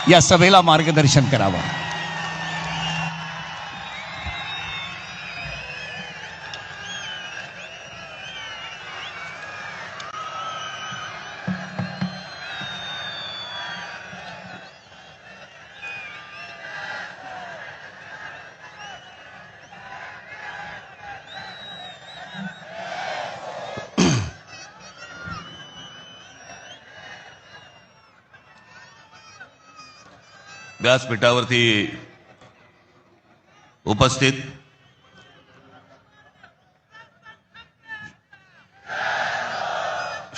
या सभेला मार्गदर्शन करावं। व्यासपीठावरती उपस्थित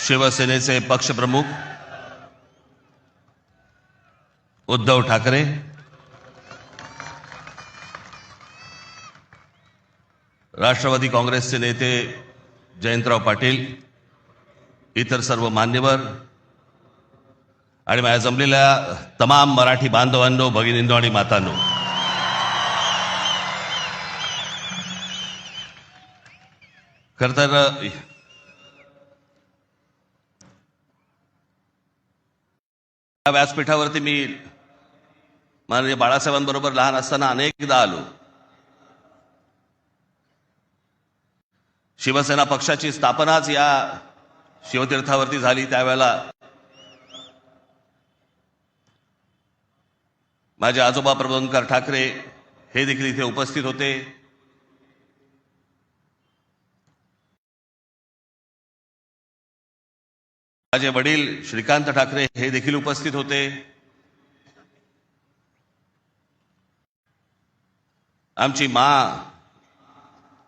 शिवसेनेचे पक्षप्रमुख उद्धव ठाकरे, राष्ट्रवादी काँग्रेसचे नेते जयंतराव पाटील, इतर सर्व मान्यवर आणि माझ्या जमलेल्या तमाम मराठी बांधवांनो, भगिनींनो आणि मातांनो, खरं तर या व्यासपीठावरती मी माननीय बाळासाहेबांबरोबर लहान असताना अनेकदा आलो। शिवसेना पक्षाची स्थापनाच या शिवतीर्थावरती झाली। त्यावेळेला माझे आजोबा प्रबोधनकार ठाकरे हे देखील इथे उपस्थित होते। माझे वडील श्रीकांत ठाकरे हे देखील उपस्थित होते। आमची माँ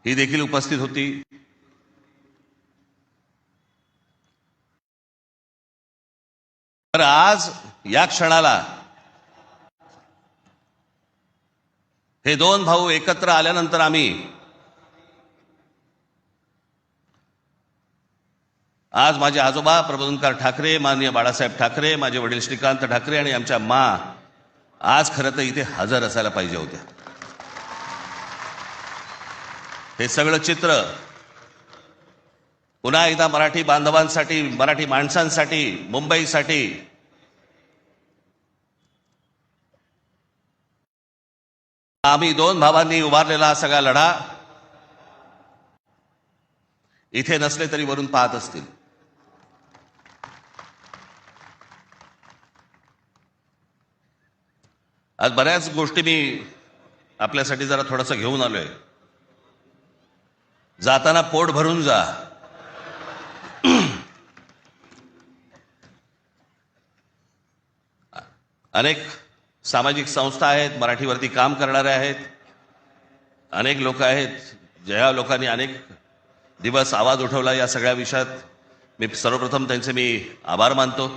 ही देखील उपस्थित होती। तर आज या क्षणाला हे दोन भाऊ एकत्र आल्यानंतर आम्ही आज माझे आजोबा प्रबोधनकार ठाकरे, माननीय बाळासाहेब ठाकरे, माझे वडील श्रीकांत ठाकरे आणि आमच्या माँ आज खरं तर इथे हजर असायला पाहिजे होत्या। हे सगळं चित्र पुन्हा एकदा मराठी बांधवांसाठी, मराठी माणसांसाठी, मुंबईसाठी आम्ही दोन भावांनी उभारलेला हा सगळा लढा इथे नसले तरी वरून पाहत असतील। आज बऱ्याच गोष्टी मी आपल्यासाठी जरा थोडंसं घेऊन आलोय। जाताना पोट भरून जा। अनेक सामाजिक संस्था आहेत, मराठीवरती काम करणारे आहेत, अनेक लोक आहेत, ज्या लोकांनी अनेक दिवस आवाज उठवला या सगळ्या विषयात। मी सर्वप्रथम त्यांचे मी आभार मानतो।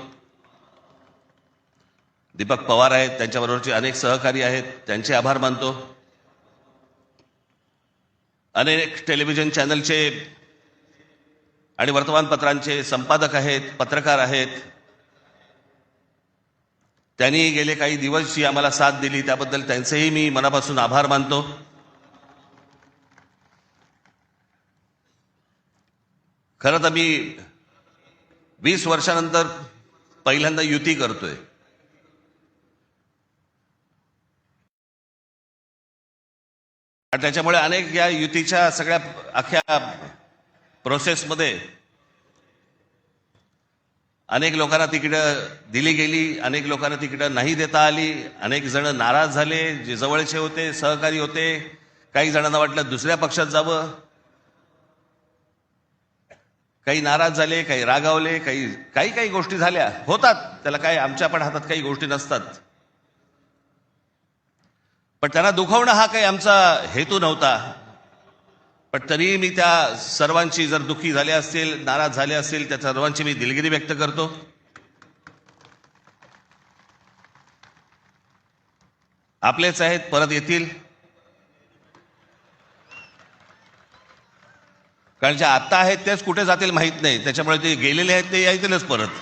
दीपक पवार आहेत, त्यांच्याबरोबरचे अनेक सहकारी आहेत, त्यांचे आभार मानतो। अनेक टेलिव्हिजन चॅनलचे आणि वर्तमानपत्रांचे संपादक आहेत, पत्रकार आहेत, त्यांनी गेले काही दिवस जी आम्हाला साथ दिली त्याबद्दल त्यांचेही मी मनापासून आभार मानतो। खरं तर मी 20 वर्षानंतर पहिल्यांदा युती करतोय। आणि त्याच्यामुळे अनेक या युतीच्या सगळ्या अख्ख्या प्रोसेसमध्ये अनेक लोकांना तिकीटं दिली गेली, अनेक लोकांना तिकीटं नाही देता आली, अनेक जण नाराज झाले, जे जवळचे होते, सहकारी होते। काही जणांना वाटलं दुसऱ्या पक्षात जावं, काही नाराज झाले, काही रागावले, काही गोष्टी झाल्या, होतात, त्याला काय आमच्या पण हातात काही गोष्टी नसतात। पण त्यांना दुखवणं हा काही आमचा हेतू नव्हता। पण तरीही मी त्या सर्वांची, जर दुःखी झाले असतील, नाराज झाले असतील, त्या सर्वांची मी दिलगिरी व्यक्त करतो। आपलेच आहेत, परत येतील, कारण जे आता आहेत तेच कुठे जातील माहित नाही, त्याच्यामुळे ते गेलेले आहेत ते येतीलच परत।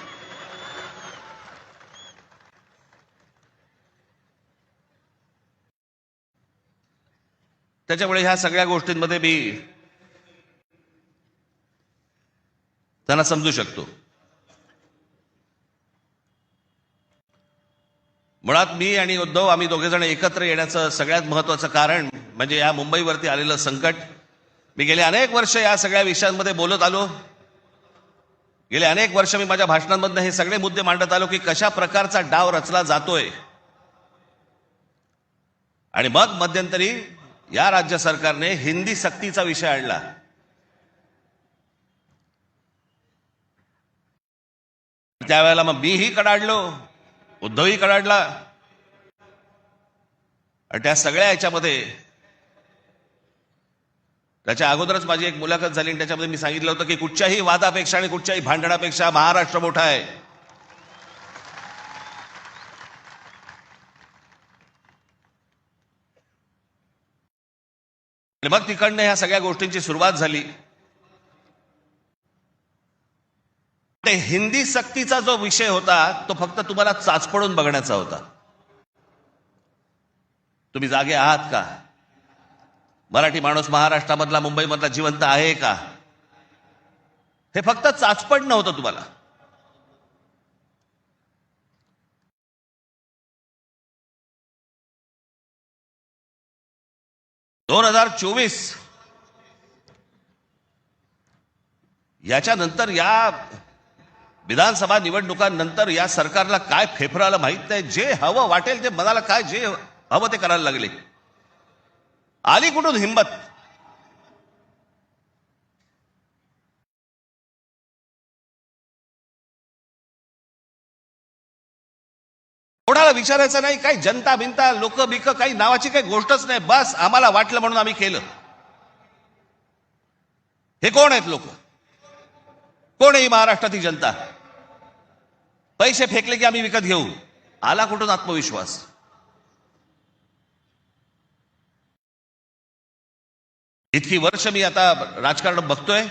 त्याच्यामुळे ह्या सगळ्या गोष्टींमध्ये मी त्यांना समजू शकतो। मुळात मी आणि उद्धव आम्ही दोघेजण एकत्र येण्याचं सगळ्यात महत्वाचं कारण म्हणजे या मुंबईवरती आलेलं संकट. मी गेले अनेक वर्ष या सगळ्या विषयांमध्ये बोलत आलो. गेले अनेक वर्ष मी माझ्या भाषणांमधनं हे सगळे मुद्दे मांडत आलो की कशा प्रकारचा डाव रचला जातोय. आणि मग मध्यंतरी या राज्य सरकारने हिंदी सक्तीचा विषय आणला. त्यावेळेला मग मीही कडाडलो, उद्धवही कडाडला. आणि त्या सगळ्या याच्यामध्ये त्याच्या अगोदरच माझी एक मुलाखत झाली आणि त्याच्यामध्ये मी सांगितलं होतं की कुठच्याही वादापेक्षा आणि कुठच्याही भांडणापेक्षा महाराष्ट्र मोठा आहे. आणि मग तिकडनं ह्या सगळ्या गोष्टींची सुरुवात झाली. ते हिंदी सक्तीचा जो विषय होता तो फक्त तुम्हाला चाचपडून बघण्याचा होता. तुम्ही जागे आहात का? मराठी माणूस महाराष्ट्रामधला मुंबईमधला जिवंत आहे का? हे फक्त चाचपडणं होतं तुम्हाला. (2024) याच्यानंतर या विधानसभा निवडणुकांनंतर या सरकारला काय फेफराला माहित नाही. जे हवं वाटेल ते मनाला काय जे हवं ते करायला लागले. आली कुठून हिंमत? कोणाला विचारायचं नाही, काही जनता बिनता लोक बिक काही नावाची काही गोष्टच नाही. बस आम्हाला वाटलं म्हणून आम्ही केलं. हे कोण आहेत लोक? कोण आहे महाराष्ट्रातील जनता? पैसे फेकले की आम्ही विकत घेऊ. आला कुठून आत्मविश्वास? इतकी वर्ष मी आता राजकारण बघतोय.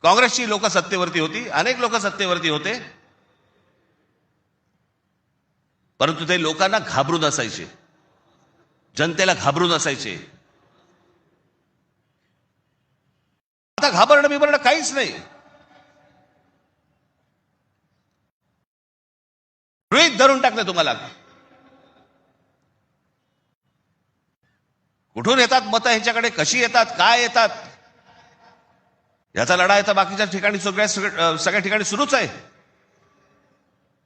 काँग्रेसची लोक सत्तेवरती होती, अनेक लोक सत्तेवरती होते, परंतु ते लोकांना घाबरून असायचे, जनतेला घाबरून असायचे. आता घाबरणं बिबरणं काहीच नाही. गृहीत धरून टाकले तुम्हाला. कुठून येतात मतं ह्यांच्याकडे, कशी येतात, काय येतात, याचा लढा तर बाकीच्या ठिकाणी सगळ्या ठिकाणी सुरूच आहे.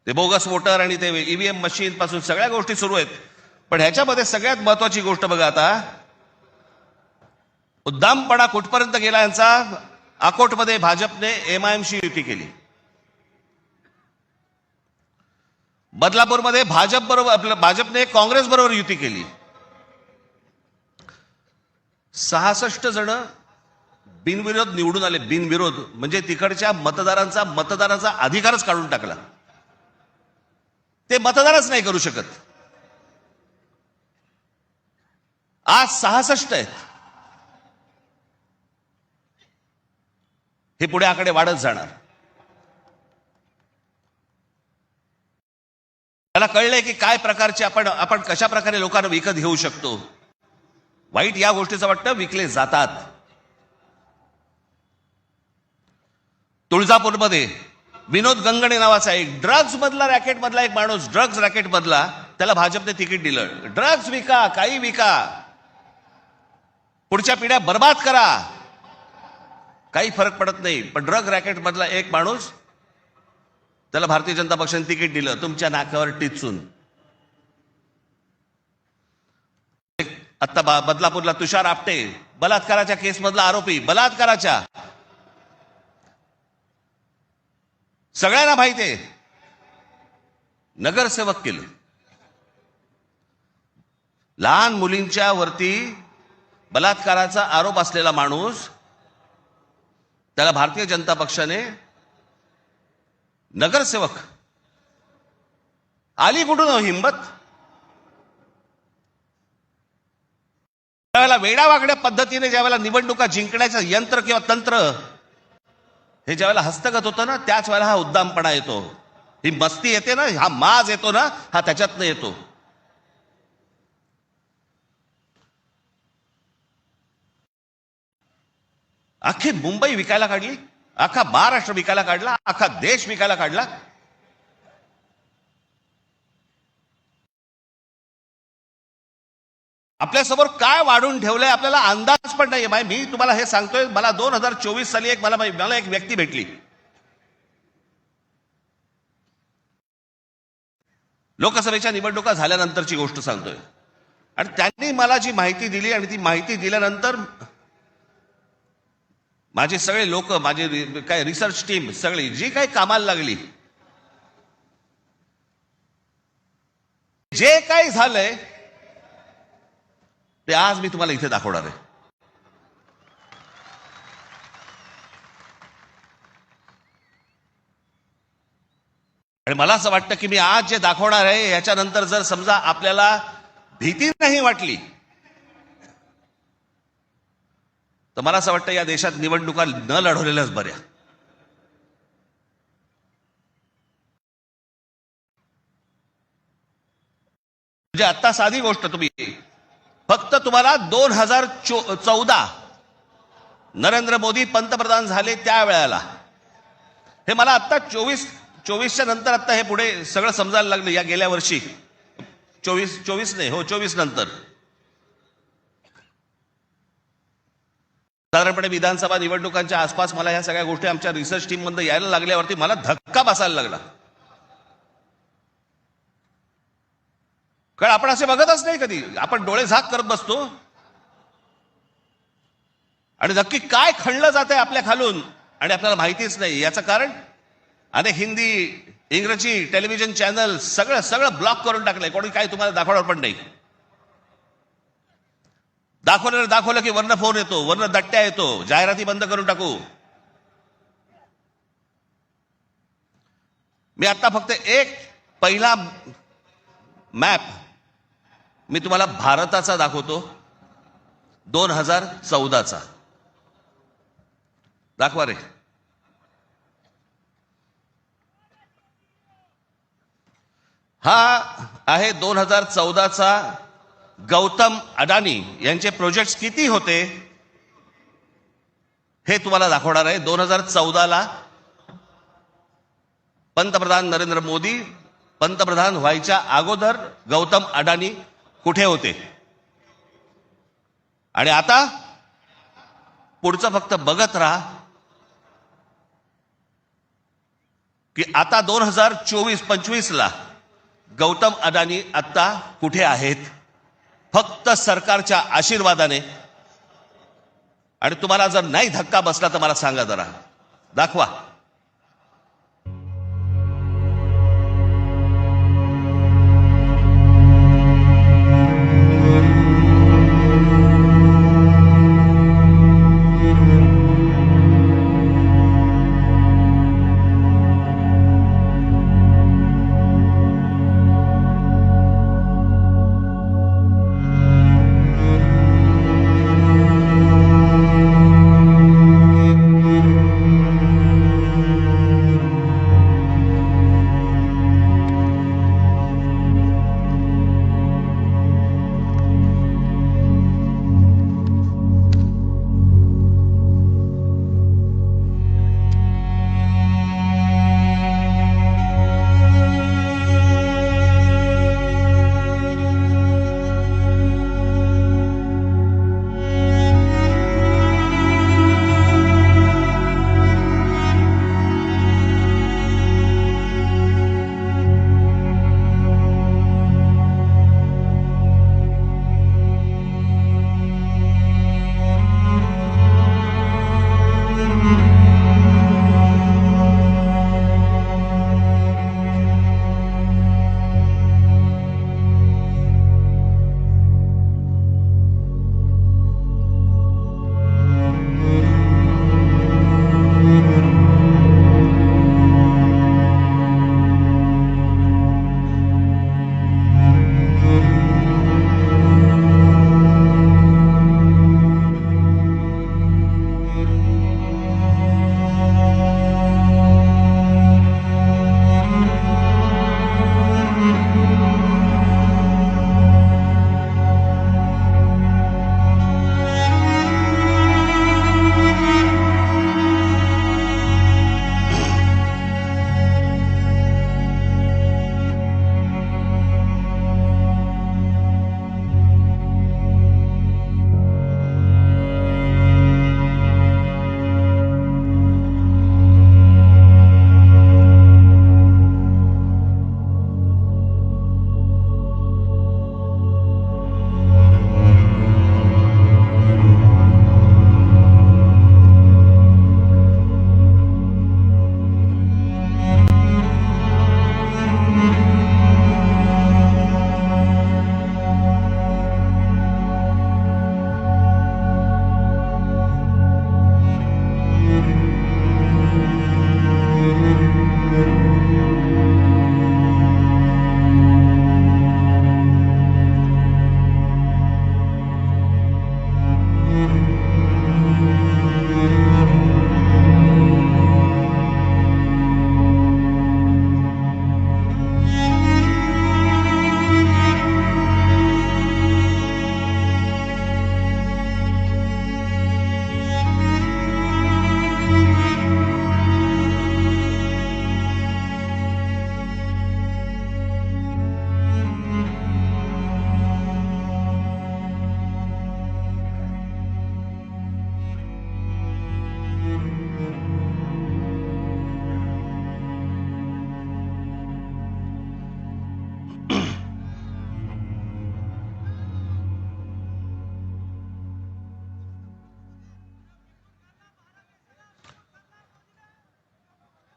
ते बोगस वोटर आणि ते ईव्हीएम मशीन पासून सगळ्या गोष्टी सुरू आहेत. पण ह्याच्यामध्ये सगळ्यात महत्वाची गोष्ट बघा, आता उद्दामपणा कुठपर्यंत गेला यांचा. अकोटमध्ये भाजपने एमआयएमशी युती केली. बदलापूरमध्ये भाजपने काँग्रेस बरोबर युती केली. 66 जण बिनविरोध निवडून आले. बिनविरोध म्हणजे तिकडच्या मतदारांचा अधिकारच काढून टाकला. ते मतदानच नाही करू शकत. आज 66 आहेत. हे पुढे आकडे वाढत जाणार. त्याला कळलंय की काय प्रकारचे आपण कशा प्रकारे लोकांना विकत घेऊ शकतो. वाईट या गोष्टीचं वाटतं विकले जातात. तुळजापूरमध्ये विनोद गंगणे नावाचा एक ड्रग्ज मधला रॅकेट मधला एक माणूस, ड्रग्ज रॅकेट मधला, त्याला भाजपने तिकीट दिलं. ड्रग्ज विका, काही विका, पुढच्या पिढ्या बर्बाद करा, काही फरक पडत नाही. पण ड्रग रॅकेट मधला एक माणूस, त्याला भारतीय जनता पक्षाने तिकीट दिलं तुमच्या नाकावर टिचून. आता बदलापूरला तुषार आपटे, बलात्काराच्या केस मधला आरोपी, बलात्काराच्या, सगळ्यांना माहिती आहे, नगरसेवक केलं. लहान मुलींच्या वरती बलात्काराचा आरोप असलेला माणूस, त्याला भारतीय जनता पक्षाने नगरसेवक. आली कुठून हिंमत? त्यावेळेला वेडावाकड्या पद्धतीने ज्यावेळेला निवडणुका जिंकण्याचं यंत्र किंवा तंत्र हे ज्यावेळेला हस्तगत होतं ना, त्याच वेळेला हा उद्दामपणा येतो, ही मस्ती येते ना, हा माज येतो ना, हा त्याच्यातनं येतो. अख्खी मुंबई विकायला काढली, अख्खा महाराष्ट्र विकायला काढला, अख्खा देश विकायला काढला. आपल्यासमोर काय वाढून ठेवलंय आपल्याला अंदाज पण नाहीये. मी तुम्हाला हे सांगतोय, मला 2024 साली मला एक व्यक्ती भेटली, लोकसभेच्या निवडणुका झाल्यानंतरची गोष्ट सांगतोय, आणि त्यांनी मला जी माहिती दिली आणि ती माहिती दिल्यानंतर माझे सगळे लोक, माझे काय रिसर्च टीम सगळी जी काही कामाला लागली, जे काही झालंय ते आज मी तुम्हाला इथे दाखवणार आहे. आणि मला असं वाटतं की मी आज जे दाखवणार आहे याच्यानंतर जर समजा आपल्याला भीती नाही वाटली तर मला असं वाटतं या देशात निवडणुका न लढवलेल्याच बऱ्या. म्हणजे आता साधी गोष्ट, फक्त तुम्हाला 2014 नरेंद्र मोदी पंतप्रधान झाले त्यावेळेला, हे मला आता 24च्या नंतर आता हे पुढे सगळं समजायला लागलं. या गेल्या वर्षी 24 नंतर साधारणपणे विधानसभा निवडणुकांच्या आसपास मला ह्या सगळ्या गोष्टी आमच्या रिसर्च टीम मध्ये यायला लागल्यावरती मला धक्का बसायला लागला. कारण आपण असे बघतच नाही कधी, आपण डोळे झाक करत बसतो आणि नक्की काय खणलं जात आहे आपल्या खालून आणि आपल्याला माहितीच नाही. याचं कारण अनेक हिंदी इंग्रजी टेलिव्हिजन चॅनल सगळं ब्लॉक करून टाकलंय. कोणी काय तुम्हाला दाखवणार पण नाही. दाखवलं की वरनं फोन येतो, वरनं दट्ट्या येतो, जाहिराती बंद करून टाकू. मी आता फक्त एक पहिला मॅप मी तुम्हाला भारताचा दाखवतो, 2014चा. दाखवा रे. हा आहे 2014चा गौतम अडानी यांचे प्रोजेक्ट्स किती होते हे तुम्हाला दाखवणार आहे. 2014ला पंतप्रधान नरेंद्र मोदी पंतप्रधान व्हायच्या अगोदर गौतम अडानी कुठे होते, आणि आता पुढचं फक्त बघत राहा की आता 2024-25ला गौतम अडानी आता कुठे आहेत. फक्त सरकारच्या आशीर्वादाने. आणि तुम्हाला जर नाही धक्का बसला तर मला सांगा, जरा दाखवा.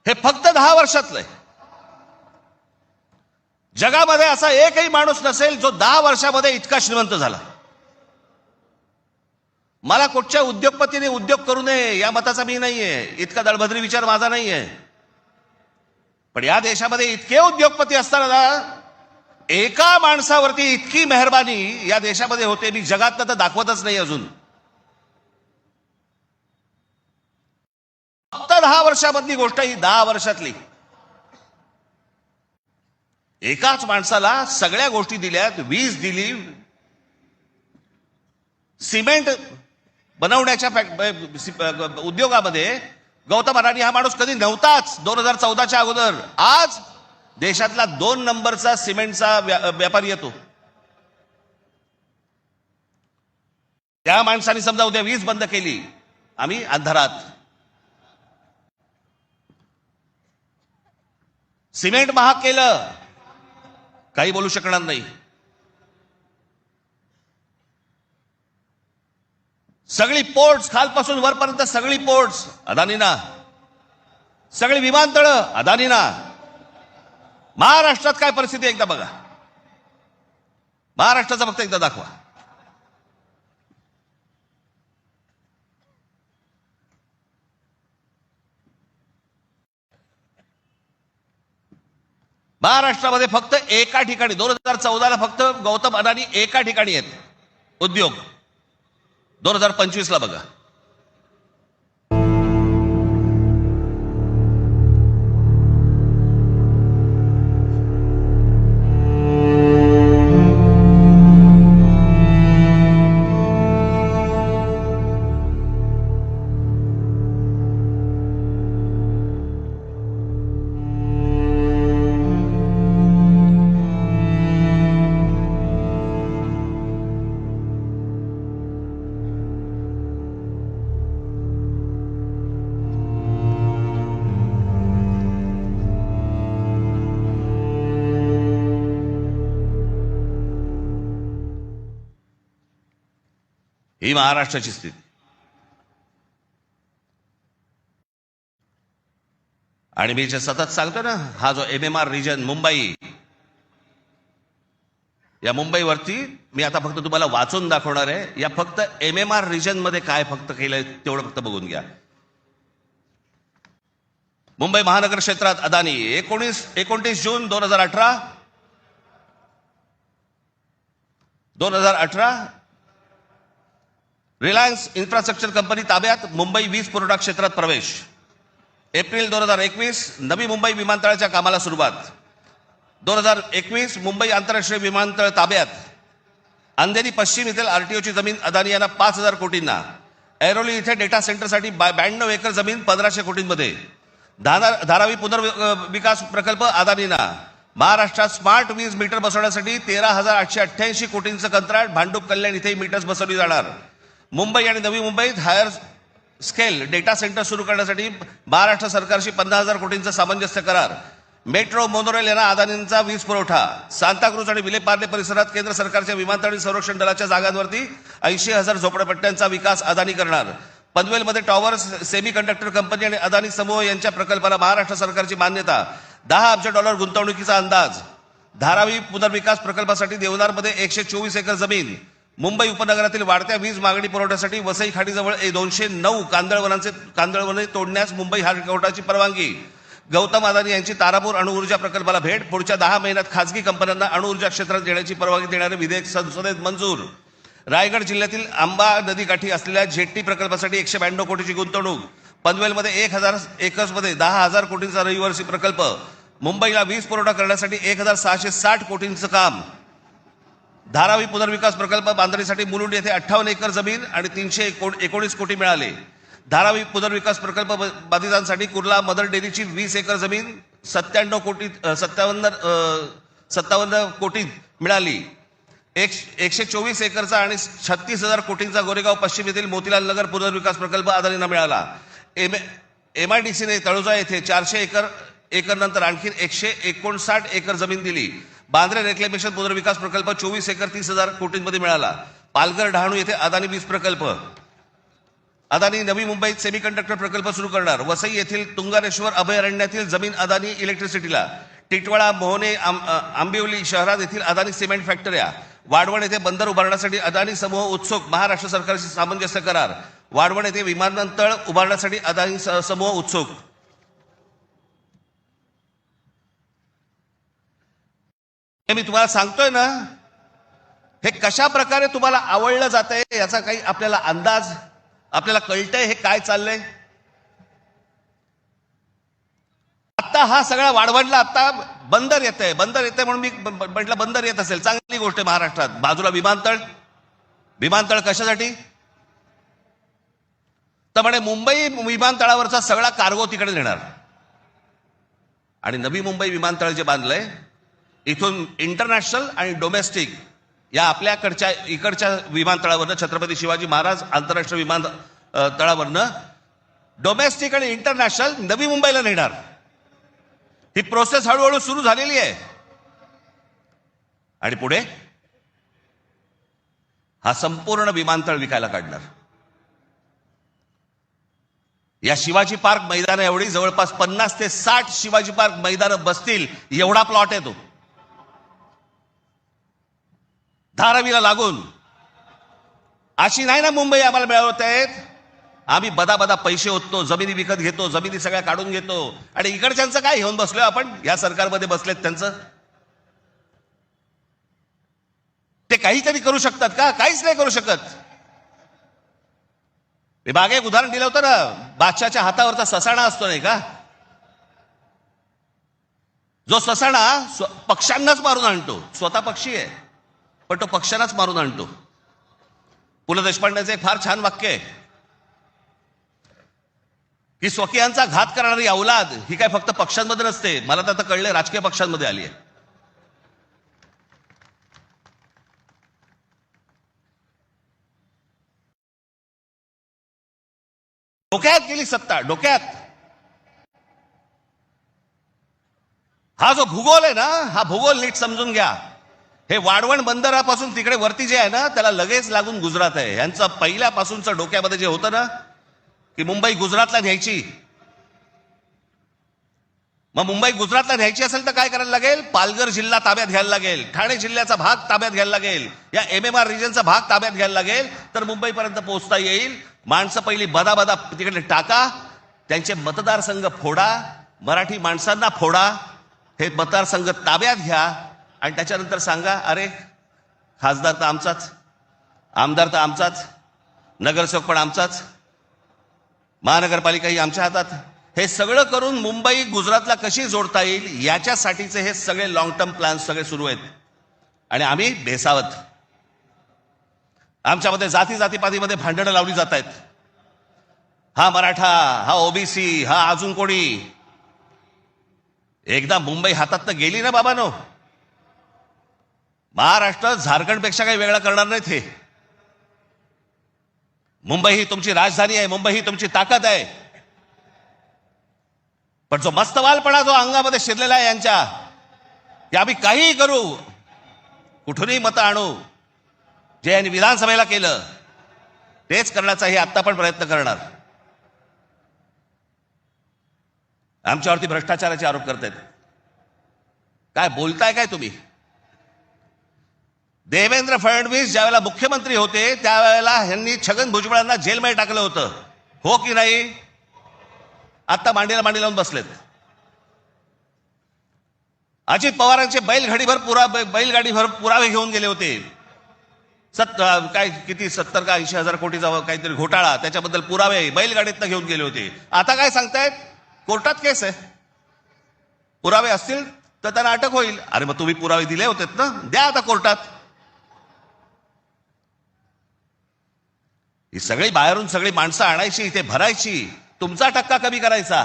हे फक्त 10 वर्षातलं आहे. जगामध्ये असा एकही माणूस नसेल जो 10 वर्षामध्ये इतका श्रीमंत झाला. मला कुठच्या उद्योगपतीने उद्योग करू नये या मताचा मी नाहीये, इतका दळभद्री विचार माझा नाहीये. पण या देशामध्ये इतके उद्योगपती असताना एका माणसावरती इतकी मेहरबानी या देशामध्ये होते, मी जगात तर दाखवतच नाही अजून. फक्त 10 वर्षामधली गोष्ट ही 10 वर्षातली. एकाच माणसाला सगळ्या गोष्टी दिल्यात, वीज दिली, सिमेंट बनवण्याच्या उद्योगामध्ये गौतम अडाणी हा माणूस कधी नव्हताच 2014च्या अगोदर. आज देशातला 2 नंबरचा सिमेंटचा व्यापारी येतो. त्या माणसाने समजा उद्या वीज बंद केली, आम्ही अंधारात. सिमेंट महाग केलं, काही बोलू शकणार नाही. सगळी पोर्ट्स खालपासून वरपर्यंत सगळी पोर्ट्स अदानीना, सगळी विमानतळं अदानीना. महाराष्ट्रात काय परिस्थिती एकदा बघा, महाराष्ट्राचा फक्त एकदा दाखवा. महाराष्ट्रामध्ये फक्त एका ठिकाणी 2014ला फक्त गौतम अडाणी एका ठिकाणी आहेत उद्योग. 2025ला बघा. ही महाराष्ट्राची स्थिती. आणि मी जे सतत सांगतो ना, हा जो MMR रिजन मुंबई, या मुंबईवरती मी आता फक्त तुम्हाला वाचून दाखवणार आहे. या फक्त MMR रिजन मध्ये काय फक्त केलंय तेवढं फक्त बघून घ्या. मुंबई महानगर क्षेत्रात अदानी 29 जून 2018 रिलायन्स इन्फ्रास्ट्रक्चर कंपनी ताब्यात मुंबई वीज पुरवठा क्षेत्रात प्रवेश. एप्रिल 2021 नवी मुंबई विमानतळाच्या कामाला सुरुवात. 2021 मुंबई आंतरराष्ट्रीय विमानतळ ताब्यात. अंधेरी पश्चिम येथील RTOची जमीन अदानी यांना 5,000 कोटींना. ऐरोली इथे डेटा सेंटरसाठी 92 एकर जमीन 1,500 कोटींमध्ये. धारावी पुनर्विकास प्रकल्प अदानींना. महाराष्ट्रात स्मार्ट वीज मीटर बसवण्यासाठी 13,888 कोटींचं कंत्राट. भांडूप कल्याण इथे मीटर्स बसवली जाणार. मुंबई आणि नवी मुंबईत हायर स्केल डेटा सेंटर सुरू करण्यासाठी महाराष्ट्र सरकारशी 50,000 कोटींचा सामंजस्य करार. मेट्रो मोनोरेल यांना अदानींचा वीज पुरवठा. सांताक्रूज आणि विलेपार्ले परिसरात केंद्र सरकारच्या विमानतळ आणि संरक्षण दलाच्या जागांवरती 80,000 झोपडपट्ट्यांचा विकास अदानी करणार. पनवेलमध्ये टॉवर्स सेमी कंडक्टर कंपनी आणि अदानी समूह यांच्या प्रकल्पाला महाराष्ट्र सरकारची मान्यता. $10 अब्ज गुंतवणुकीचा अंदाज. धारावी पुनर्विकास प्रकल्पासाठी देवनारमध्ये 124 एकर जमीन. मुंबई उपनगरातील वाढत्या वीज मागणी पुरवठ्यासाठी वसई खाडीजवळ 209 कांदळवने तोडण्यास मुंबई हायकोर्टाची परवानगी. गौतम अदानी यांची तारापूर अणुऊर्जा प्रकल्पाला भेट. पुढच्या 10 महिन्यात खासगी कंपन्यांना अणुऊर्जा क्षेत्रात येण्याची परवानगी देणारे विधेयक संसदेत मंजूर. रायगड जिल्ह्यातील आंबा नदीकाठी असलेल्या जेट्टी प्रकल्पासाठी 192 कोटीची गुंतवणूक. पनवेलमध्ये 1,000 एकर्समध्ये 10,000 कोटींचा रहिवासी प्रकल्प. मुंबईला वीज पुरवठा करण्यासाठी 1,660 कोटींचं काम. धारावी पुनर्विकास प्रकल्प बांधणीसाठी मुलुंड येथे 58 एकर जमीन आणि 319 कोटी मिळाले. धारावी पुनर्विकास प्रकल्प बाधितांसाठी कुर्ला मदर डेअरीची 20 एकर जमीन 57 कोटी मिळाली. 124 एकरचा आणि 36,000 कोटींचा गोरेगाव पश्चिम येथील मोतीलाल नगर पुनर्विकास प्रकल्प अदानींना मिळाला. MIDCने तळोजा येथे 400 एकर नंतर आणखी 159 एकर जमीन दिली. बांद्रे रेक्लेमेशन पुनर्विकास प्रकल्प 24 एकर 30,000 कोटींमध्ये मिळाला. पालघर डहाणू येथे अदानी वीज प्रकल्प. अदानी नवी मुंबईत सेमीकंडक्टर प्रकल्प सुरू करणार. वसई येथील तुंगारेश्वर अभयारण्यातील जमीन अदानी इलेक्ट्रिसिटीला. टिटवाळा, मोहने, आंबिवली शहरात येथील अदानी सिमेंट फॅक्टऱ्या. वाढवण येथे बंदर उभारण्यासाठी अदानी समूह उत्सुक. महाराष्ट्र सरकारशी सामंजस्य करार. वाढवण येथे विमानतळ उभारण्यासाठी अदानी समूह उत्सुक. हे मी तुम्हाला सांगतोय ना, हे कशा प्रकारे तुम्हाला आवडलं जातंय याचा काही आपल्याला अंदाज, आपल्याला कळतंय हे काय चाललंय. आता हा सगळा वाढवणला आता बंदर येतंय म्हणून मी म्हटलं बंदर येत असेल चांगली गोष्ट आहे. महाराष्ट्रात बाजूला विमानतळ कशासाठी तर म्हणे मुंबई विमानतळावरचा सगळा कार्गो तिकडे नेणार. आणि नवी मुंबई विमानतळ जे बांधलंय इथून इंटरनॅशनल आणि डोमेस्टिक या आपल्याकडच्या इकडच्या विमानतळावरनं, छत्रपती शिवाजी महाराज आंतरराष्ट्रीय विमानतळावरनं डोमेस्टिक आणि इंटरनॅशनल नवी मुंबईला नेणार. ही प्रोसेस हळूहळू सुरू झालेली आहे. आणि पुढे हा संपूर्ण विमानतळ विकायला काढणार. या शिवाजी पार्क मैदान एवढी जवळपास 50 ते 60 शिवाजी पार्क मैदानं बसतील एवढा प्लॉट आहे तो, धारावीला लागून. अशी नाही ना मुंबई आम्हाला मिळवत आहेत. आम्ही बदा पैसे ओततो, जमिनी विकत घेतो, जमिनी सगळ्या काढून घेतो. आणि इकडच्यांचं काय घेऊन बसलोय आपण, या सरकारमध्ये बसलेत त्यांचं. ते काहीतरी करू शकतात का? काहीच नाही करू शकत. मी मागे एक उदाहरण दिलं होतं ना, बादशाच्या हातावरचा ससाणा असतो नाही का, जो ससाणा पक्ष्यांनाच मारून आणतो. स्वतः पक्षी आहे पण तो पक्ष्यांनाच मारून आणतो. पु ल देशपांडेचं एक फार छान वाक्य आहे की स्वकीयांचा घात करणारी औलाद ही काय फक्त पक्षांमध्ये नसते, मला तर आता कळलं राजकीय पक्षांमध्ये आली आहे. डोक्यात गेली सत्ता, डोक्यात. हा जो भूगोल आहे ना, हा भूगोल नीट समजून घ्या. हे वाढवण बंदरापासून तिकडे वरती जे आहे ना, त्याला लगेच लागून गुजरात आहे. यांचं पहिल्यापासूनचं डोक्यामध्ये जे होतं ना की मुंबई गुजरातला न्यायची. मग मुंबई गुजरातला न्यायची असेल तर काय करायला लागेल, पालघर जिल्हा ताब्यात घ्यायला लागेल, ठाणे जिल्ह्याचा भाग ताब्यात घ्यायला लागेल, या MMR रिजनचा भाग ताब्यात घ्यायला लागेल, तर मुंबईपर्यंत पोहोचता येईल. माणसं पहिली बदा तिकडे टाका, त्यांचे मतदारसंघ फोडा, मराठी माणसांना फोडा, हे मतदारसंघ ताब्यात घ्या आणि त्याच्यानंतर सांगा अरे खासदार तर आमचाच, आमदार तर आमचाच, नगरसेवक पण आमचाच, महानगरपालिका ही आमच्या हातात. हे सगळं करून मुंबई गुजरातला कशी जोडता येईल याच्यासाठीचे हे सगळे लॉंग टर्म प्लॅन सगळे सुरू आहेत. आणि आम्ही बेसावत, आमच्यामध्ये जातीपातीमध्ये भांडणं लावली जात आहेत. हा मराठा, हा ओबीसी, हा अजून कोणी. एकदा मुंबई हातातनं गेली ना बाबानो, महाराष्ट्र झारखंडपेक्षा काही वेगळा करणार नाहीत. हे मुंबई ही तुमची राजधानी आहे, मुंबई ही तुमची ताकद आहे. पण जो मस्तवालपणा जो अंगामध्ये शिरलेला आहे यांच्या, की आम्ही काहीही करू, कुठूनही मतं आणू, जे यांनी विधानसभेला केलं तेच करण्याचा हे आत्ता पण प्रयत्न करणार. आमच्यावरती भ्रष्टाचाराचे आरोप करतायत. काय बोलताय काय तुम्ही? देवेंद्र फडणवीस ज्यावेळेला मुख्यमंत्री होते त्यावेळेला ह्यांनी छगन भुजबळांना जेलमध्ये टाकलं होतं, हो की नाही? आता मांडीला मांडी लावून बसलेत. अजित पवारांचे बैलगाडीभर पुरावे घेऊन गेले होते. काय किती 70 का 80 हजार कोटीचा काहीतरी घोटाळा, त्याच्याबद्दल पुरावे बैलगाडीतनं घेऊन गेले होते. आता काय सांगतायत, कोर्टात केस आहे, पुरावे असतील तर त्यांना अटक होईल. अरे मग तुम्ही पुरावे दिले होतेत ना, द्या आता कोर्टात. ही सगळी बाहेरून सगळी माणसं आणायची, इथे भरायची, तुमचा टक्का कमी करायचा,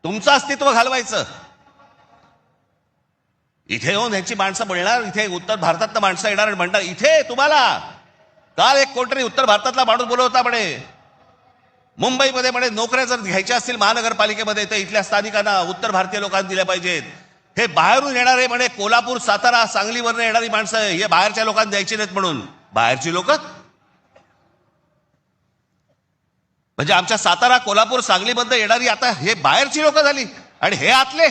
तुमचं अस्तित्व घालवायचं. इथे येऊन ह्यांची माणसं मिळणार, इथे उत्तर भारतातलं माणसं येणार आणि म्हणणार इथे तुम्हाला. काल एक कोणतरी उत्तर भारतातला माणूस बोलवता म्हणे, मुंबईमध्ये म्हणे नोकऱ्या जर घ्यायच्या असतील महानगरपालिकेमध्ये तर इथल्या स्थानिकांना, उत्तर भारतीय लोकांना दिल्या पाहिजेत. हे बाहेरून येणारे म्हणे कोल्हापूर, सातारा, सांगलीवरनं येणारी माणसं हे बाहेरच्या लोकांना द्यायची नाहीत म्हणून. बाहेरची लोक म्हणजे आमच्या सातारा कोल्हापूर सांगलीमध्ये येणारी आता हे बाहेरची लोक झाली आणि हे आतले.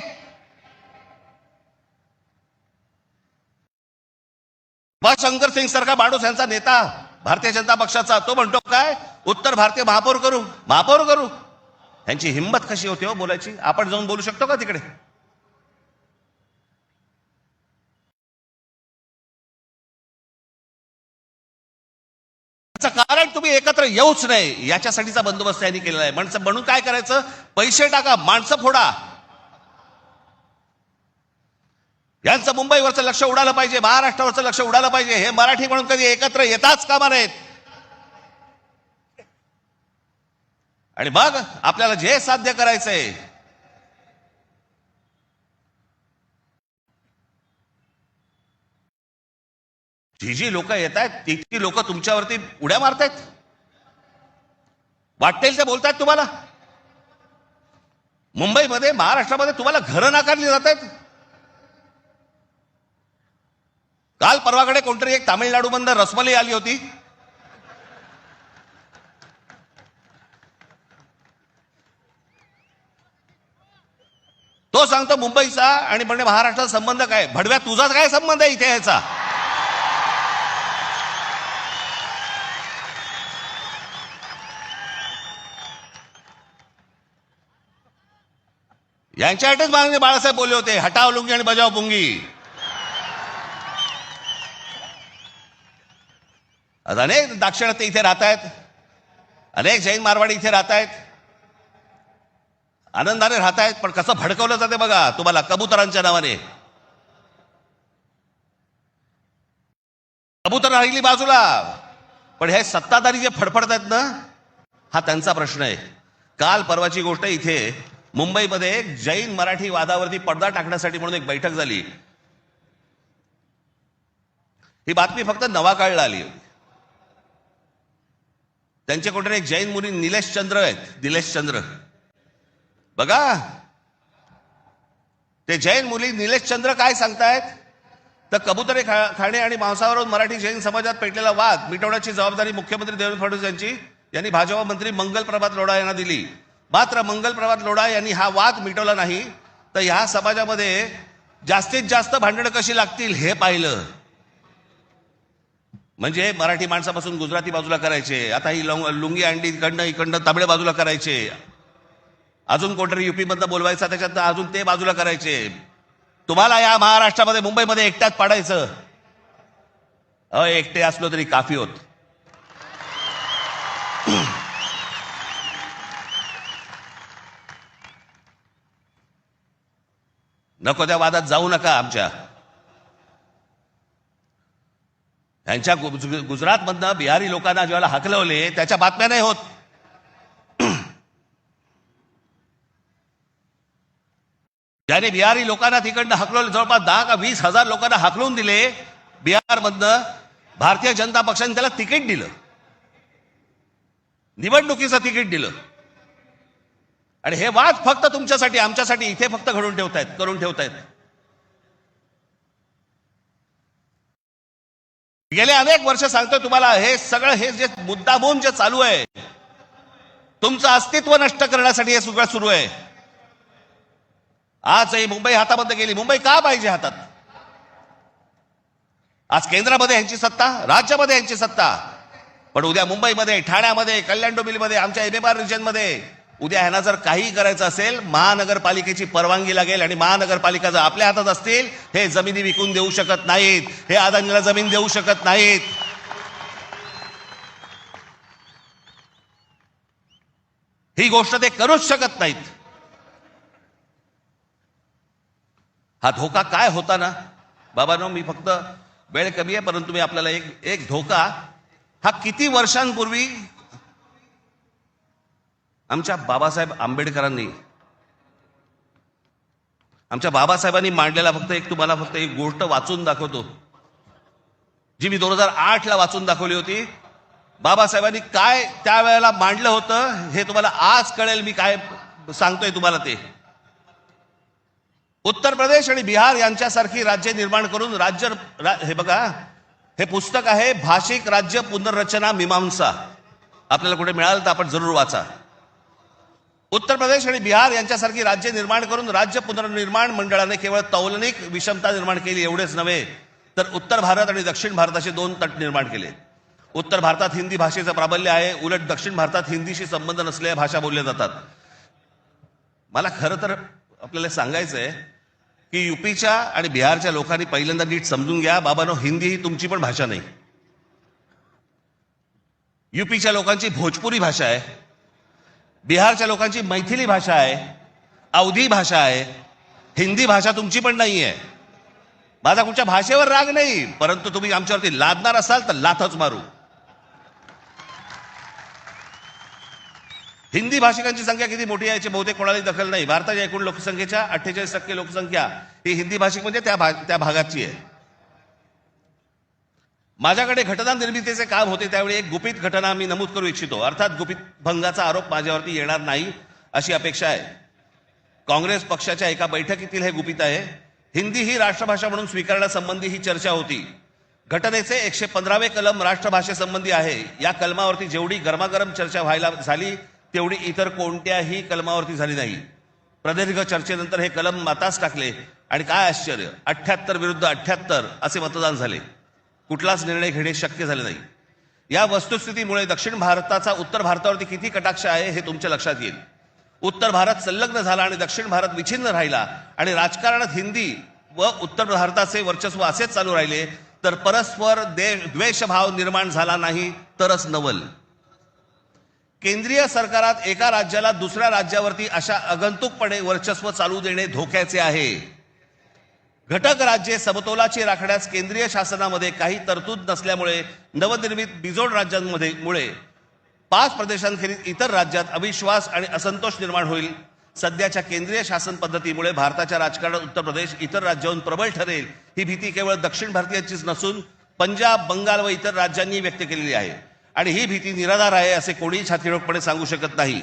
शंकर सिंग सारखा माणूस यांचा नेता भारतीय जनता पक्षाचा, तो म्हणतो काय उत्तर भारतीय महापौर करू महापौर करू. यांची हिंमत कशी होती हो बोलायची. आपण जाऊन बोलू शकतो का तिकडे. कारण तुम्ही एकत्र येऊच नाही याच्यासाठीचा बंदोबस्त यांनी केलेला आहे. म्हणून काय करायचं, पैसे टाका माणसं फोडा. यांचं मुंबईवरचं लक्ष उडालं पाहिजे, महाराष्ट्रावरचं लक्ष उडालं पाहिजे. हे मराठी म्हणून कधी एकत्र येताच कामा नयेत. आणि मग आपल्याला जे साध्य करायचंय जी लोक येत आहेत ती लोक तुमच्यावरती उड्या मारतायत, वाटेल ते बोलतायत तुम्हाला. मुंबईमध्ये महाराष्ट्रामध्ये तुम्हाला घरं नाकारली जात आहेत. काल परवाकडे कोणतरी एक तामिळनाडू मधून रसमलाई आली होती. तो सांगतो मुंबईचा आणि म्हणजे महाराष्ट्राचा संबंध काय. भडव्या तुझा काय संबंध आहे इथे याचा. यांच्यासाठीच माननीय बाळासाहेब बोलले होते, हटाव लुंगी आणि बजाव पुंगी. अनेक दाक्षिणात्य इथे राहत आहेत, अनेक जैन मारवाडी इथे राहत आहेत, आनंदाने राहत आहेत. पण कसं भडकवलं जाते बघा तुम्हाला कबुतरांच्या नावाने. कबूतर राहिली बाजूला, पण हे सत्ताधारी जे फडफडत आहेत ना, हा त्यांचा प्रश्न आहे. काल परवाची गोष्ट, इथे मुंबईमध्ये एक जैन मराठी वादावरती पडदा टाकण्यासाठी म्हणून एक बैठक झाली. ही बातमी फक्त नवाकाळला आली होती. त्यांचे कोणतरी एक जैन मुली निलेश चंद्र आहेत, निलेश चंद्र बघा. ते जैन मुली निलेश चंद्र काय सांगतायत तर कबुतरे खाणे आणि मांसावरून मराठी जैन समाजात पेटलेला वाद मिटवण्याची जबाबदारी मुख्यमंत्री देवेंद्र फडणवीस यांनी भाजपा मंत्री मंगल प्रभात लोढा यांना दिली. मात्र मंगल प्रभात लोढा यांनी हा वाद मिटवला नाही तर ह्या समाजामध्ये जास्तीत जास्त भांडणं कशी लागतील हे पाहिलं. म्हणजे मराठी माणसापासून गुजराती बाजूला करायचे, आता ही लुंगी अंडी इकडनं तामिळ बाजूला करायचे, अजून कोणतरी युपी मधनं बोलवायचा त्याच्यात अजून ते बाजूला करायचे. तुम्हाला या महाराष्ट्रामध्ये मुंबईमध्ये एकट्यात पाडायचं. एकटे असलो तरी काफी होत. नको त्या वादात जाऊ नका. आमच्या यांच्या गुजरातमधनं बिहारी लोकांना ज्यावेळेला हकलवले त्याच्या बातम्या नाही होत. ज्याने बिहारी लोकांना तिकडनं हकलवले, जवळपास 10 का 20 हजार लोकांना हकलून दिले बिहारमधनं, भारतीय जनता पक्षाने त्याला तिकीट दिलं, निवडणुकीचं तिकीट दिलं. आणि हे वाद फक्त तुमच्यासाठी आमच्यासाठी इथे फक्त करून ठेवतायत. गेले अनेक वर्ष सांगतोय तुम्हाला, हे सगळं हे जे मुद्दामून जे चालू आहे तुमचं अस्तित्व नष्ट करण्यासाठी हे सगळं सुरू आहे. आज ही मुंबई हातामध्ये गेली. मुंबई का पाहिजे हातात. आज केंद्रामध्ये यांची सत्ता, राज्यामध्ये यांची सत्ता, पण उद्या मुंबईमध्ये, ठाण्यामध्ये, कल्याण डोंबिवलीमध्ये, आमच्या MMR रिजनमध्ये उद्या ह्यांना जर काही करायचं असेल महानगरपालिकेची परवानगी लागेल. आणि महानगरपालिका जर आपल्या हातात असतील, हे जमिनी विकून देऊ शकत नाहीत, हे अदानीला जमीन देऊ शकत नाहीत. ही गोष्ट ते करूच शकत नाहीत. हा धोका काय होता ना बाबांनो, मी फक्त वेळ कमी आहे परंतु मी आपल्याला एक धोका, हा किती वर्षांपूर्वी आमच्या बाबासाहेब आंबेडकरांनी, आमच्या बाबासाहेबांनी मांडलेला तुम्हाला फक्त एक गोष्ट वाचून दाखवतो, जी मी 2008 ला वाचून दाखवली होती. बाबासाहेबांनी काय त्यावेळेला मांडलं होतं हे तुम्हाला आज कळेल. मी काय सांगतोय तुम्हाला ते. उत्तर प्रदेश आणि बिहार यांच्यासारखी राज्य निर्माण करून हे बघा, हे पुस्तक आहे भाषिक राज्य पुनर्रचना मीमांसा. आपल्याला कुठे मिळालं तर आपण जरूर वाचा. उत्तर प्रदेश आणि बिहार यांच्यासारखी राज्य निर्माण करून राज्य पुनर्निर्माण मंडळाने केवळ तौलनिक विषमता निर्माण केली एवढेच नव्हे, तर उत्तर भारत आणि दक्षिण भारताचे दोन तट निर्माण केले. उत्तर भारतात हिंदी भाषेचं प्राबल्य आहे, उलट दक्षिण भारतात हिंदीशी संबंध नसलेल्या भाषा बोलल्या जातात. मला खरं तर आपल्याला सांगायचं आहे की युपीच्या आणि बिहारच्या लोकांनी पहिल्यांदा नीट समजून घ्या, बाबांनो, हिंदी ही तुमची पण भाषा नाही. युपीच्या लोकांची भोजपुरी भाषा आहे, बिहारच्या लोकांची मैथिली भाषा आहे, अवधी भाषा आहे. हिंदी भाषा तुमची पण नाही आहे. माझा कुठच्या भाषेवर राग नाही, परंतु तुम्ही आमच्यावरती लादणार असाल तर लाथच मारू. हिंदी भाषिकांची संख्या किती मोठी आहे याची बहुतेक कोणालाही दखल नाही. भारताच्या एकूण लोकसंख्येच्या 48% लोकसंख्या ही हिंदी भाषिक म्हणजे त्या भागाची आहे. माझ्याकडे घटना निर्मितीचे काम होते त्यावेळी एक गुपित घटना मी नमूद करू इच्छितो. अर्थात गुपित भंगाचा आरोप माझ्यावरती येणार नाही अशी अपेक्षा आहे. काँग्रेस पक्षाच्या एका बैठकीतील हे गुपित आहे. हिंदी ही राष्ट्रभाषा म्हणून स्वीकारण्यासंबंधी ही चर्चा होती. घटनेचे 115वे कलम राष्ट्रभाषेसंबंधी आहे. या कलमावरती जेवढी गरमागरम चर्चा व्हायला झाली तेवढी इतर कोणत्याही कलमावरती झाली नाही. प्रदीर्घ चर्चेनंतर हे कलम मातास टाकले आणि काय आश्चर्य, 78 विरुद्ध 78 असे मतदान झाले. कुठलाच निर्णय घेणे शक्य झाले नाही. या वस्तुस्थितीमुळे दक्षिण भारताचा उत्तर भारतावरती किती कटाक्ष आहे हे तुमच्या लक्षात येईल. उत्तर भारत संलग्न झाला आणि दक्षिण भारत विच्छिन्न राहिला आणि राजकारणात हिंदी व उत्तर भारताचे वर्चस्व असेच चालू राहिले तर परस्पर द्वेषभाव निर्माण झाला नाही तरच नवल. केंद्रीय सरकारात एका राज्याला दुसऱ्या राज्यावरती अशा आगंतुकपणे वर्चस्व चालू देणे धोक्याचे आहे. घटक राज्ये समतोलाची राखण्यास केंद्रीय शासनामध्ये काही तरतूद नसल्यामुळे नवनिर्मित बिजोड राज्यांमुळे 5 प्रदेशांखेरीज इतर राज्यात अविश्वास आणि असंतोष निर्माण होईल. सध्याच्या केंद्रीय शासन पद्धतीमुळे भारताच्या राजकारणात उत्तर प्रदेश इतर राज्याहून प्रबळ ठरेल ही भीती केवळ दक्षिण भारतीयांचीच नसून पंजाब, बंगाल व इतर राज्यांनी व्यक्त केलेली आहे आणि ही भीती निराधार आहे असे कोणीही छातीरोखपणे सांगू शकत नाही.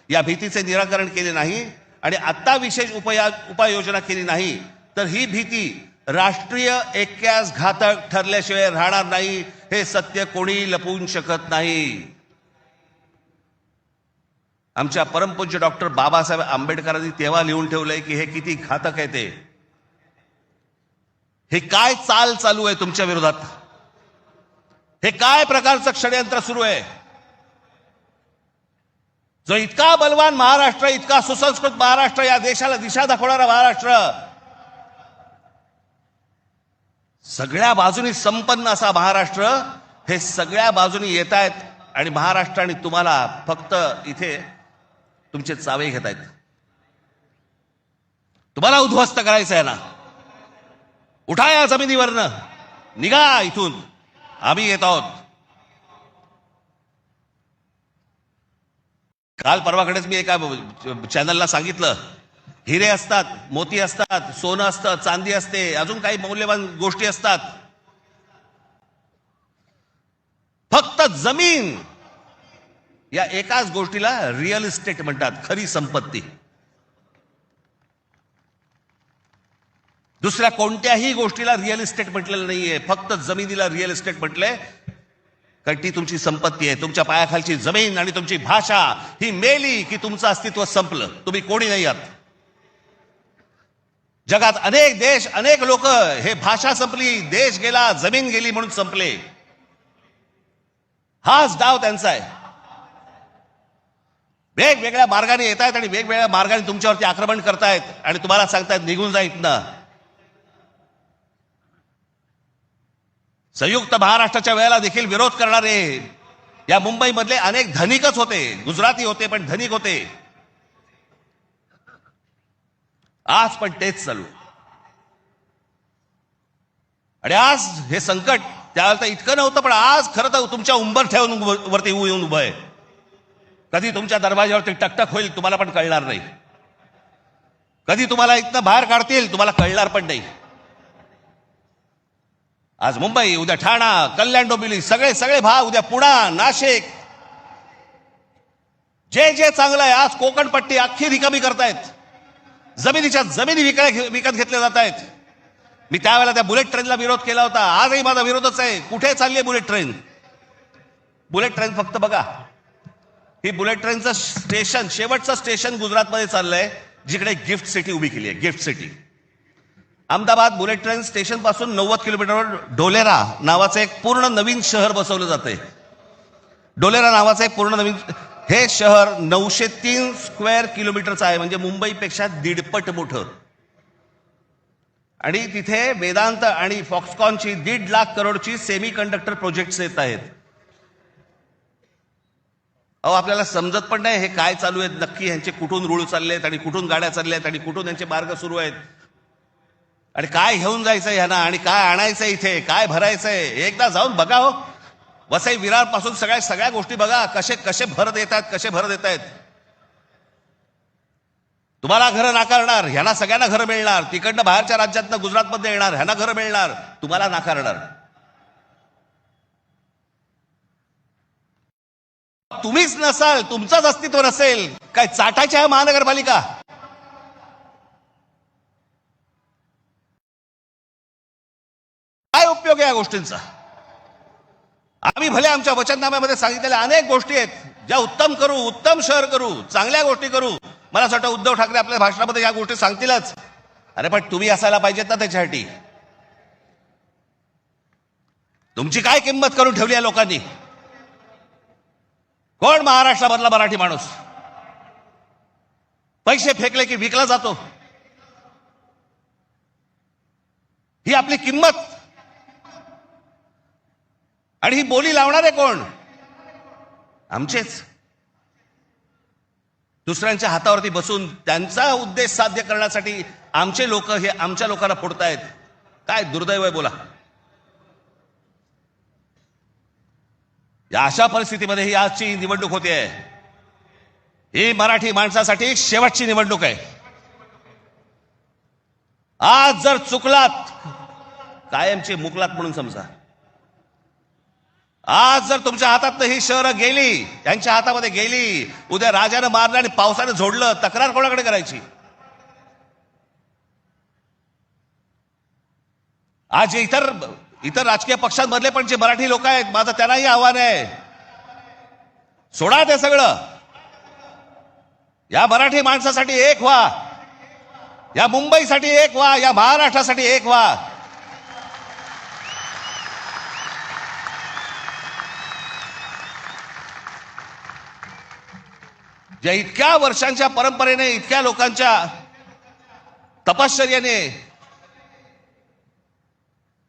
या भीतीचे निराकरण केले नाही आणि आत्ता विशेष उपाययोजना केली नाही तर ही भीती राष्ट्रीय ऐक्यास घातक ठरल्याशिवाय राहणार नाही. हे सत्य कोणी लपवून शकत नाही. आमच्या परमपूज्य डॉक्टर बाबासाहेब आंबेडकरांनी तेव्हा लिहून ठेवलंय की हे किती घातक आहे ते. हे काय चाल चालू आहे तुमच्या विरोधात, हे काय प्रकारचं षडयंत्र सुरू आहे. जो इतका बलवान महाराष्ट्र, इतका सुसंस्कृत महाराष्ट्र, या देशाला दिशा दाखवणारा महाराष्ट्र, सगळ्या बाजूनी संपन्न असा महाराष्ट्र, हे सगळ्या बाजूनी येत आहेत आणि महाराष्ट्राने तुम्हाला फक्त इथे तुमचे चावे घेत आहेत. तुम्हाला उद्ध्वस्त करायचं आहे ना. उठा या जमिनीवरनं, निघा इथून, आम्ही येत आहोत. काल परवाकडेच मी एका चॅनलला सांगितलं, हिरे असतात, मोती असतात, सोनं असतं, चांदी असते, अजून काही मौल्यवान गोष्टी असतात, फक्त जमीन या एकाच गोष्टीला रिअल इस्टेट म्हणतात, खरी संपत्ती. दुसऱ्या कोणत्याही गोष्टीला रिअल इस्टेट म्हटलेलं नाहीये, फक्त जमिनीला रिअल इस्टेट म्हटलंय. कारण ती तुमची संपत्ती आहे. तुमच्या पायाखालची जमीन आणि तुमची भाषा ही मेली की तुमचं अस्तित्व संपलं, तुम्ही कोणी नाही आहात. जगात अनेक देश, अनेक लोक हे भाषा संपली, देश गेला, जमीन गेली म्हणून संपले. हाच डाव त्यांचा आहे. वेगवेगळ्या मार्गाने येत आहेत आणि वेगवेगळ्या मार्गाने तुमच्यावरती आक्रमण करतायत आणि तुम्हाला सांगतायत निघून जा इथनं. संयुक्त महाराष्ट्राच्या वेळेला देखील विरोध करणारे या मुंबईमधले अनेक धनिकच होते, गुजराती होते पण धनिक होते. आज पण तेच चालू. आणि आज हे संकट त्यावेळेला तर इतकं नव्हतं, पण आज खरं तर तुमच्या उंबरठ्यावरून वरती येऊन उभं आहे. कधी तुमच्या दरवाजावरती टकटक होईल तुम्हाला पण कळणार नाही. कधी तुम्हाला इथनं बाहेर काढतील तुम्हाला कळणार पण नाही. आज मुंबई, उद्या ठाणा, कल्याण, डोंबिवली, सगळे सगळे भाग, उद्या पुणा, नाशिक, जे जे चांगलं आहे, आज कोकणपट्टी अख्खी रिकामी करतायत. जमिनीच्या जमिनी विकत घेतल्या जात आहेत. मी त्यावेळेला त्या बुलेट ट्रेनला विरोध केला होता. आजही माझा विरोधच आहे. कुठे चालली आहे बुलेट ट्रेन? बुलेट ट्रेन फक्त बघा, ही बुलेट ट्रेनचं स्टेशन, शेवटचं स्टेशन गुजरातमध्ये चाललंय, जिकडे गिफ्ट सिटी उभी केली आहे. Gift city Ahmedabad bullet train station पासून 90 किलोमीटरवर डोलेरा नावाचं एक पूर्ण नवीन शहर बसवलं जातंय. डोलेरा नावाचं एक पूर्ण नवीन हे शहर 903 स्क्वेअर किलोमीटरचं आहे, म्हणजे मुंबईपेक्षा 1.5 मोठं. आणि तिथे वेदांत आणि फॉक्सकॉनची 1.5 लाख करोडची सेमी कंडक्टर प्रोजेक्ट्स येत आहेत. अहो, आपल्याला समजत पण नाही हे काय चालू आहेत नक्की, ह्यांचे कुठून रूळ चालले आहेत आणि कुठून गाड्या चालल्या आहेत आणि कुठून यांचे मार्ग सुरू आहेत आणि काय घेऊन जायचंय ह्यांना आणि काय आणायचंय, इथे काय भरायचंय. एकदा जाऊन बघा हो, वसई विरार पासून सगळ्या गोष्टी बघा, कसे भर देतात, कसे भर देत आहेत. तुम्हाला घरं नाकारणार, ह्यांना सगळ्यांना घरं मिळणार. तिकडनं बाहेरच्या राज्यातनं गुजरातमध्ये येणार, ह्यांना घरं मिळणार, तुम्हाला नाकारणार. तुम्हीच नसाल, तुमचंच अस्तित्व नसेल, काय चाटायच्या आहे महानगरपालिका? काय उपयोग आहे या गोष्टींचा? आम्ही भले आमच्या वचननाम्यामध्ये सांगितलेल्या अनेक गोष्टी आहेत ज्या उत्तम करू, उत्तम शहर करू, चांगल्या गोष्टी करू. मला असं वाटतं उद्धव ठाकरे आपल्या भाषणामध्ये या गोष्टी सांगतीलच. अरे पण तुम्ही असायला पाहिजेत ना त्याच्यासाठी. तुमची काय किंमत करून ठेवली आहे लोकांनी? कोण महाराष्ट्रामधला मराठी माणूस पैसे फेकले की विकला जातो? ही आपली किंमत. आणि ही बोली लावणारे कोण? आमचेच. दुसऱ्यांच्या हातावरती बसून त्यांचा उद्देश साध्य करण्यासाठी आमचे लोक हे आमच्या लोकांना फोडतायत. काय दुर्दैव आहे बोला. या अशा परिस्थितीमध्ये ही आजची निवडणूक होते. ही मराठी माणसासाठी शेवटची निवडणूक आहे. आज जर चुकलात, कायमची मुकलात म्हणून समजा. आज जर तुमच्या हातातनं ही शहरं गेली, त्यांच्या हातामध्ये गेली, उद्या राजानं मारलं आणि पावसानं झोडलं, तक्रार कोणाकडे करायची? आज इतर राजकीय पक्षांमधले पण जे मराठी लोक आहेत, माझं त्यांनाही आव्हान आहे, सोडा ते सगळं. या मराठी माणसासाठी एक व्हा, या मुंबईसाठी एक व्हा, या महाराष्ट्रासाठी एक व्हा. ज्या इतक्या वर्षांच्या परंपरेने, इतक्या लोकांच्या तपश्चर्याने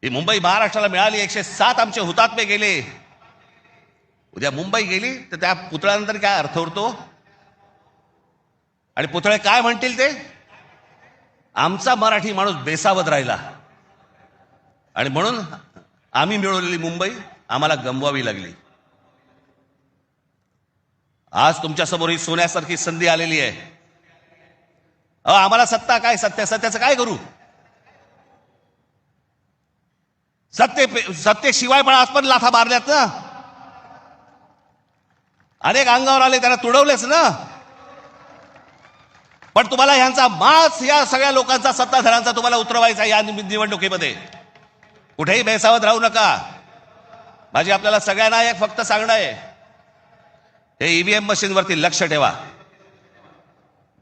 ही मुंबई महाराष्ट्राला मिळाली. 107 आमचे हुतात्मे गेले. उद्या मुंबई गेली तर त्या पुतळ्यानंतर काय अर्थ उरतो? आणि पुतळे काय म्हणतील ते? आमचा मराठी माणूस बेसावध राहिला आणि म्हणून आम्ही मिळवलेली मुंबई आम्हाला गमवावी लागली. आज तुमच्या समोर ही सोन्यासारखी संधी आलेली आहे. आम्हाला सत्ता काय, सत्याचं काय करू? सत्तेशिवाय पण आज पण लाथा मारल्यात ना. अनेक अंगावर आले, त्यांना तुडवलेच ना. पण तुम्हाला ह्यांचा मास, या सगळ्या लोकांचा, सत्ताधाऱ्यांचा तुम्हाला उतरवायचा या निवडणुकीमध्ये. कुठेही बेसावध राहू नका. माझी आपल्याला सगळ्यांना एक फक्त सांगणं आहे, हे ईव्हीएम मशीनवरती लक्ष ठेवा.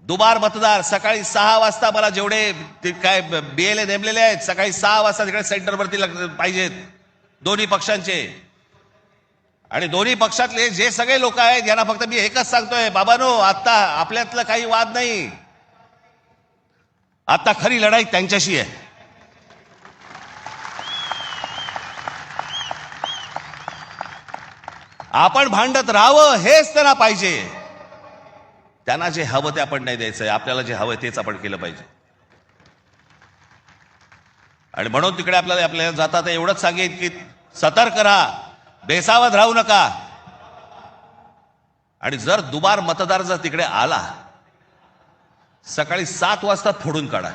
दुबार मतदार सकाळी 6 वाजता, मला जेवढे काय बीएलए नेमलेले आहेत, सकाळी 6 वाजता तिकडे सेंटरवरती पाहिजेत दोन्ही पक्षांचे. आणि दोन्ही पक्षातले जे सगळे लोक आहेत यांना फक्त मी एकच सांगतोय, बाबांनो, आता आपल्यातलं काही वाद नाही. आता खरी लढाई त्यांच्याशी आहे. आपण भांडत राहावं हेच त्यांना पाहिजे. त्यांना जे हवं ते आपण नाही द्यायचंय, आपल्याला जे हवं तेच आपण केलं पाहिजे. आणि म्हणून तिकडे आपल्याला जाता एवढंच सांगेन की सतर्क राहा, बेसावध राहू नका. आणि जर दुबार मतदार जर तिकडे आला, सकाळी 7 वाजता फोडून काढा.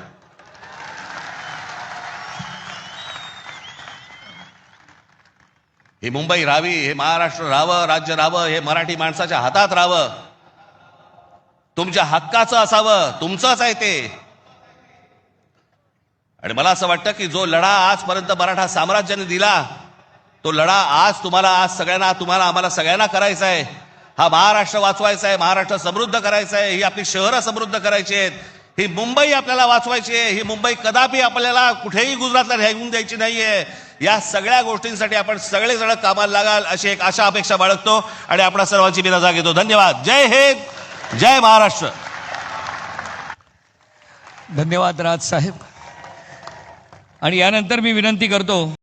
ही मुंबई राहावी, हे महाराष्ट्र राहावं, राज्य राहावं, हे मराठी माणसाच्या हातात राहावं, तुमच्या हक्काचं असावं, तुमचंच आहे ते. आणि मला असं वाटतं की जो लढा आजपर्यंत मराठा साम्राज्याने दिला, तो लढा आज तुम्हाला, आज सगळ्यांना, तुम्हाला, आम्हाला सगळ्यांना करायचा आहे. हा महाराष्ट्र वाचवायचा आहे, महाराष्ट्र समृद्ध करायचा आहे, ही आपली शहरं समृद्ध करायची आहेत, ही मुंबई आपल्याला वाचवायची आहे, ही मुंबई कदापि आपल्याला कुठेही गुजरातला राहून द्यायची नाहीये. या सगळ्या गोष्टींसाठी आपण सगळेजण कामाला लागाल अशी एक आशा अपेक्षा बाळगतो आणि आपणा सर्वांची मी रजा घेतो. धन्यवाद. जय हिंद, जय महाराष्ट्र. धन्यवाद राज साहेब. आणि यानंतर मी विनंती करतो